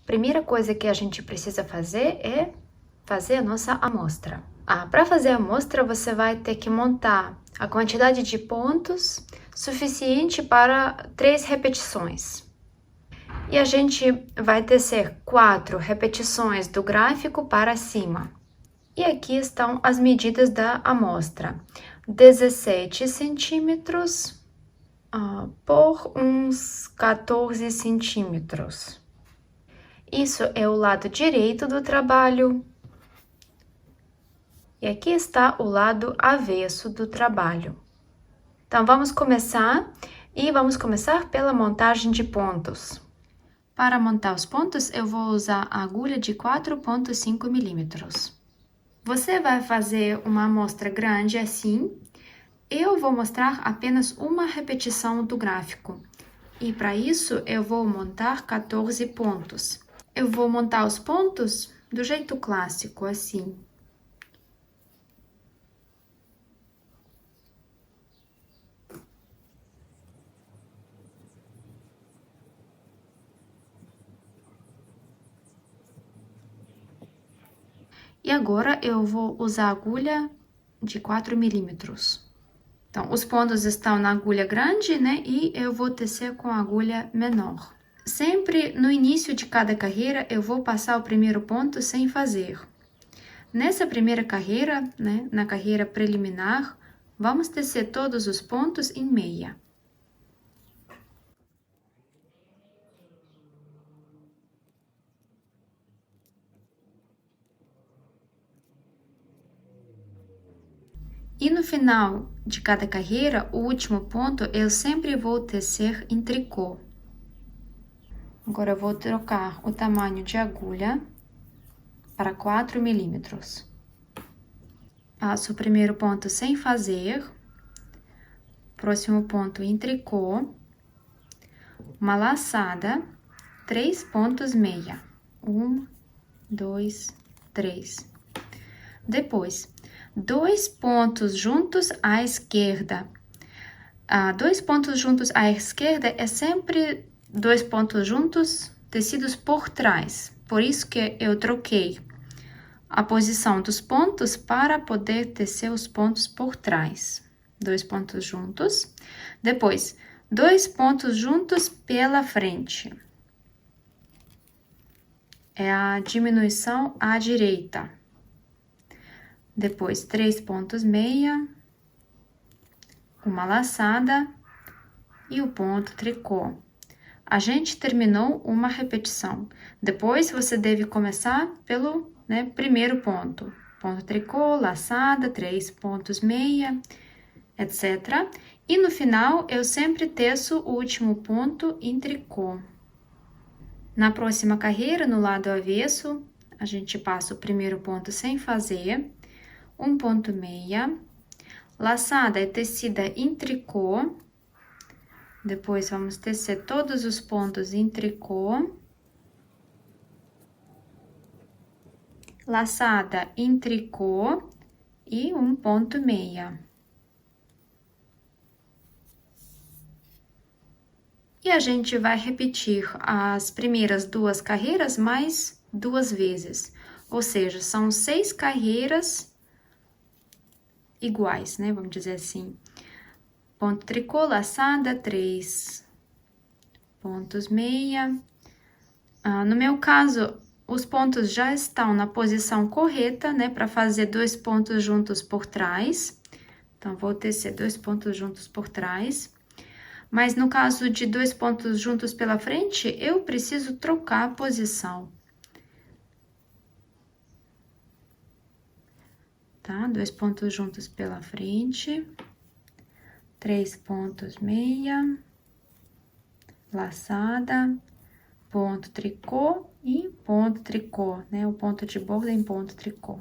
Primeira coisa que a gente precisa fazer é fazer a nossa amostra. Para fazer a amostra, você vai ter que montar a quantidade de pontos suficiente para 3 repetições. E a gente vai tecer 4 repetições do gráfico para cima. E aqui estão as medidas da amostra: 17 centímetros por uns 14 centímetros. Isso é o lado direito do trabalho. E aqui está o lado avesso do trabalho. Então, vamos começar pela montagem de pontos. Para montar os pontos, eu vou usar a agulha de 4,5 milímetros. Você vai fazer uma amostra grande assim. Eu vou mostrar apenas uma repetição do gráfico. E para isso, eu vou montar 14 pontos. Eu vou montar os pontos do jeito clássico, assim. E agora eu vou usar a agulha de 4 milímetros. Então, os pontos estão na agulha grande, né? E eu vou tecer com a agulha menor. Sempre no início de cada carreira, eu vou passar o primeiro ponto sem fazer. Nessa primeira carreira, né? Na carreira preliminar, vamos tecer todos os pontos em meia. E no final de cada carreira, o último ponto, eu sempre vou tecer em tricô. Agora, eu vou trocar o tamanho de agulha para 4 milímetros. Passo o primeiro ponto sem fazer, próximo ponto em tricô, uma laçada, 3 pontos meia. 1, 2, 3. Depois, 2 pontos juntos à esquerda. 2 pontos juntos à esquerda é sempre 2 pontos juntos tecidos por trás. Por isso que eu troquei a posição dos pontos para poder tecer os pontos por trás. 2 pontos juntos. Depois, 2 pontos juntos pela frente. É a diminuição à direita. Depois, 3 pontos meia, uma laçada e o ponto tricô. A gente terminou uma repetição. Depois, você deve começar pelo primeiro ponto. Ponto tricô, laçada, 3 pontos meia, etc. E no final, eu sempre teço o último ponto em tricô. Na próxima carreira, no lado avesso, a gente passa o primeiro ponto sem fazer, 1 ponto meia, laçada é tecida em tricô, depois vamos tecer todos os pontos em tricô, laçada em tricô e 1 ponto meia. E a gente vai repetir as primeiras 2 carreiras mais 2 vezes, ou seja, são 6 carreiras iguais, né? Vamos dizer assim. Ponto tricô, laçada, 3 pontos meia. No meu caso, os pontos já estão na posição correta, né? Para fazer 2 pontos juntos por trás. Então, vou tecer 2 pontos juntos por trás. Mas no caso de 2 pontos juntos pela frente, eu preciso trocar a posição. Tá? 2 pontos juntos pela frente. 3 pontos meia, laçada, ponto tricô e ponto tricô, né? O ponto de borda em ponto tricô.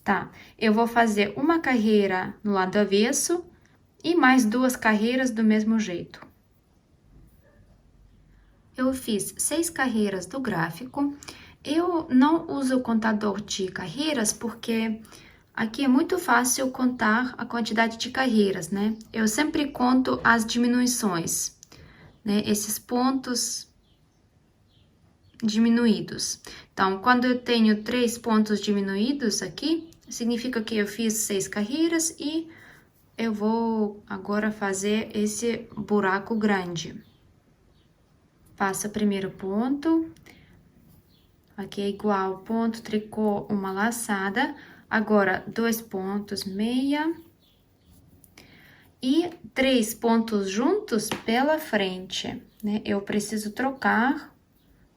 Tá, eu vou fazer uma carreira no lado avesso e mais 2 carreiras do mesmo jeito. Eu fiz 6 carreiras do gráfico. Eu não uso o contador de carreiras porque aqui é muito fácil contar a quantidade de carreiras, né? Eu sempre conto as diminuições, né? Esses pontos diminuídos. Então, quando eu tenho 3 pontos diminuídos aqui, significa que eu fiz 6 carreiras e eu vou agora fazer esse buraco grande. Passa o primeiro ponto, aqui é igual, ponto, tricô, uma laçada, agora 2 pontos, meia, e 3 pontos juntos pela frente, né? Eu preciso trocar,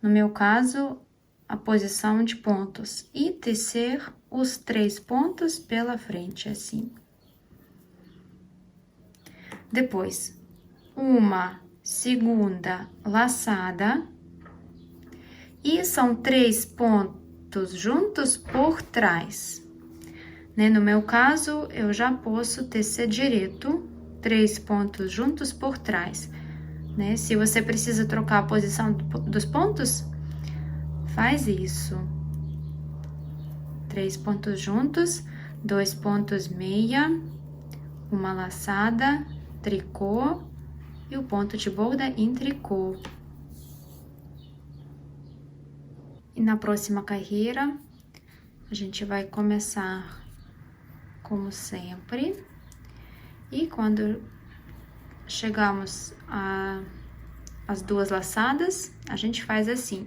no meu caso, a posição de pontos e tecer os 3 pontos pela frente, assim. Depois, uma segunda laçada e são 3 pontos juntos por trás, né? No meu caso, eu já posso tecer direto 3 pontos juntos por trás, né? Se você precisa trocar a posição dos pontos, faz isso. 3 pontos juntos, 2 pontos meia, uma laçada, tricô e o ponto de borda em tricô. E na próxima carreira, a gente vai começar como sempre. E quando chegamos às 2 laçadas, a gente faz assim.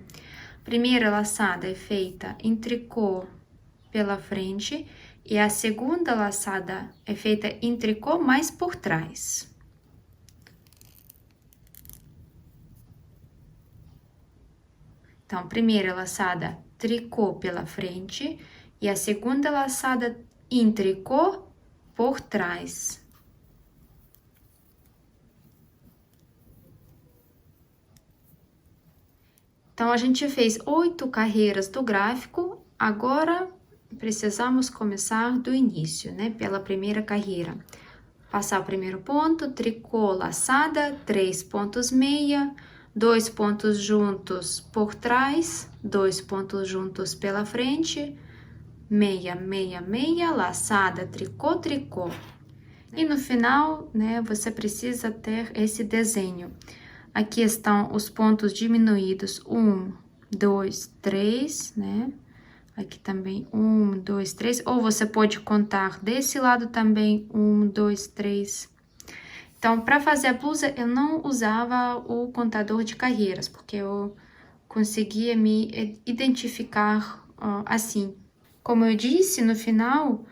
Primeira laçada é feita em tricô pela frente e a segunda laçada é feita em tricô, mais por trás. Então, primeira laçada, tricô pela frente e a segunda laçada em tricô por trás. Então, a gente fez 8 carreiras do gráfico, agora precisamos começar do início, né? Pela primeira carreira. Passar o primeiro ponto, tricô, laçada, 3 pontos meia, 2 pontos juntos por trás, 2 pontos juntos pela frente, meia, meia, meia, laçada, tricô, tricô. E no final, né, você precisa ter esse desenho. Aqui estão os pontos diminuídos, 1, 2, 3, né? Aqui também 1, 2, 3, ou você pode contar desse lado também 1, 2, 3. Então, para fazer a blusa, eu não usava o contador de carreiras, porque eu conseguia me identificar assim. Como eu disse, no final,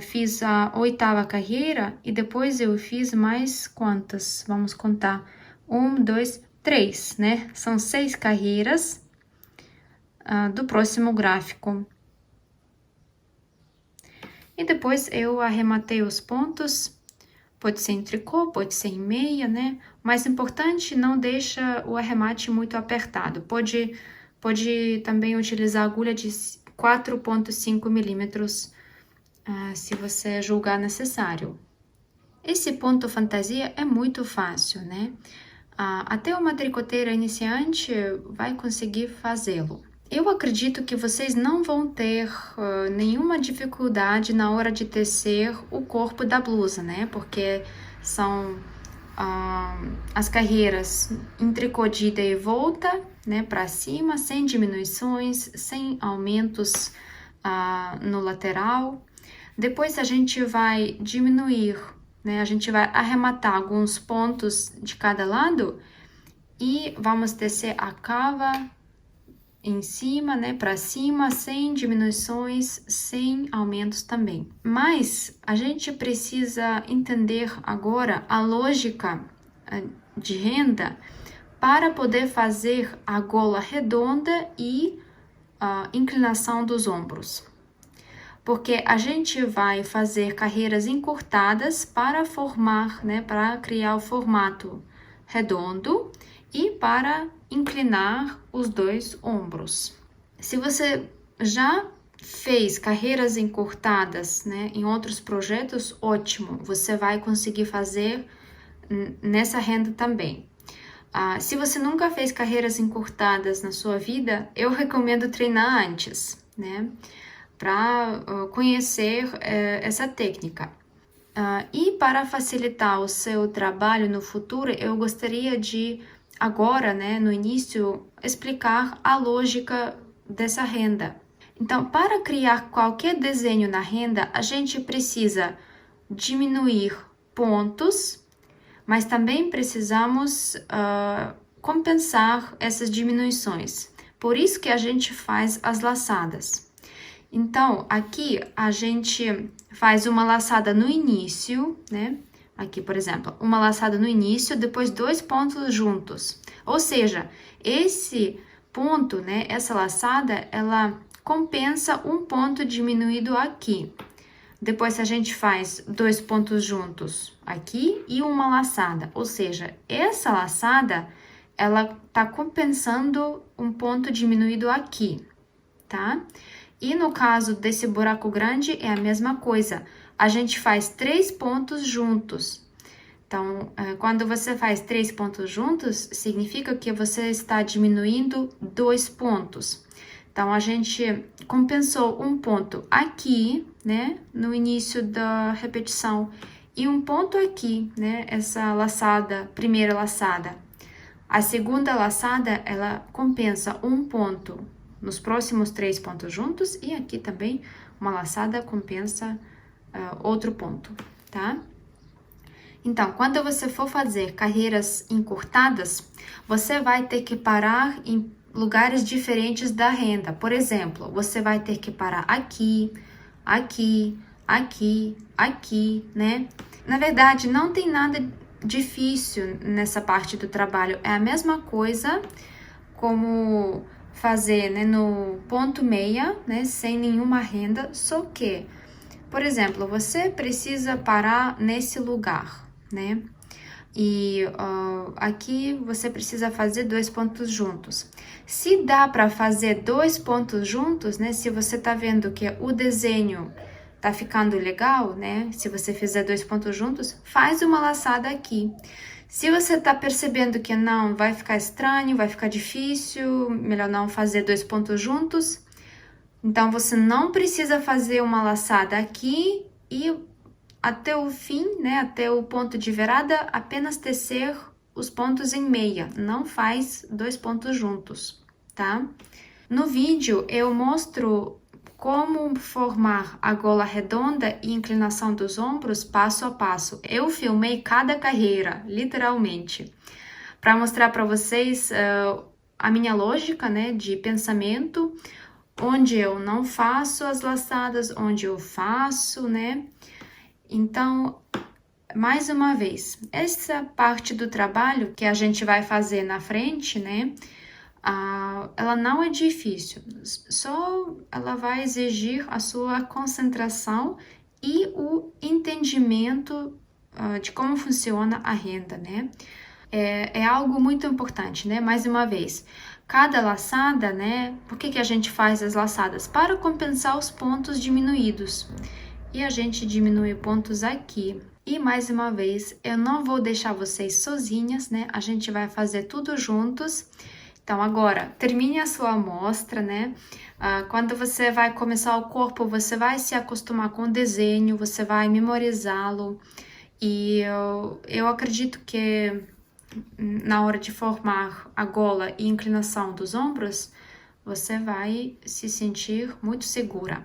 fiz a 8ª carreira e depois eu fiz mais quantas? Vamos contar. 1, 2, 3, né? São 6 carreiras do próximo gráfico. E depois eu arrematei os pontos, pode ser em tricô, pode ser em meia, né? O mais importante, não deixa o arremate muito apertado. Pode também utilizar agulha de 4,5 milímetros, se você julgar necessário. Esse ponto fantasia é muito fácil, né? Até uma tricoteira iniciante vai conseguir fazê-lo. Eu acredito que vocês não vão ter nenhuma dificuldade na hora de tecer o corpo da blusa, né? Porque são as carreiras em tricô de ida e volta, né? Para cima, sem diminuições, sem aumentos no lateral. Depois a gente vai diminuir, né? A gente vai arrematar alguns pontos de cada lado e vamos tecer a cava em cima, né, para cima, sem diminuições, sem aumentos também. Mas a gente precisa entender agora a lógica de renda para poder fazer a gola redonda e a inclinação dos ombros. Porque a gente vai fazer carreiras encurtadas para formar, né, para criar o formato redondo e para inclinar os 2 ombros. Se você já fez carreiras encurtadas, né, em outros projetos, ótimo, você vai conseguir fazer nessa renda também. Se você nunca fez carreiras encurtadas na sua vida, eu recomendo treinar antes, né, para conhecer essa técnica. E para facilitar o seu trabalho no futuro, eu gostaria de agora, né, no início, explicar a lógica dessa renda. Então, para criar qualquer desenho na renda, a gente precisa diminuir pontos, mas também precisamos compensar essas diminuições. Por isso que a gente faz as laçadas. Então, aqui a gente faz uma laçada no início, né? Aqui, por exemplo, uma laçada no início, depois 2 pontos juntos. Ou seja, esse ponto, né, essa laçada, ela compensa um ponto diminuído aqui. Depois a gente faz 2 pontos juntos aqui e uma laçada. Ou seja, essa laçada, ela tá compensando um ponto diminuído aqui, tá? E no caso desse buraco grande é a mesma coisa. A gente faz 3 pontos juntos. Então, quando você faz 3 pontos juntos, significa que você está diminuindo 2 pontos. Então, a gente compensou um ponto aqui, né, no início da repetição, e um ponto aqui, né, essa laçada, primeira laçada. A segunda laçada, ela compensa um ponto nos próximos 3 pontos juntos, e aqui também uma laçada compensa outro ponto, tá? Então, quando você for fazer carreiras encurtadas, você vai ter que parar em lugares diferentes da renda. Por exemplo, você vai ter que parar aqui, aqui, aqui, aqui, né? Na verdade, não tem nada difícil nessa parte do trabalho. É a mesma coisa como fazer, né, no ponto meia, né, sem nenhuma renda, só que, por exemplo, você precisa parar nesse lugar, né? E aqui você precisa fazer 2 pontos juntos. Se dá para fazer 2 pontos juntos, né? Se você tá vendo que o desenho tá ficando legal, né? Se você fizer 2 pontos juntos, faz uma laçada aqui. Se você tá percebendo que não, vai ficar estranho, vai ficar difícil, melhor não fazer 2 pontos juntos, então você não precisa fazer uma laçada aqui e até o fim, né, até o ponto de virada, apenas tecer os pontos em meia, não faz 2 pontos juntos, tá? No vídeo eu mostro como formar a gola redonda e inclinação dos ombros passo a passo. Eu filmei cada carreira, literalmente, para mostrar para vocês a minha lógica, né, de pensamento, onde eu não faço as laçadas, onde eu faço, né? Então, mais uma vez, essa parte do trabalho que a gente vai fazer na frente, né? Ela não é difícil, só ela vai exigir a sua concentração e o entendimento de como funciona a renda, né? É algo muito importante, né? Mais uma vez, cada laçada, né? Por que a gente faz as laçadas? Para compensar os pontos diminuídos. E a gente diminui pontos aqui. E mais uma vez, eu não vou deixar vocês sozinhas, né? A gente vai fazer tudo juntos. Então, agora, termine a sua amostra, né? Quando você vai começar o corpo, você vai se acostumar com o desenho, você vai memorizá-lo. E eu acredito que na hora de formar a gola e inclinação dos ombros, você vai se sentir muito segura.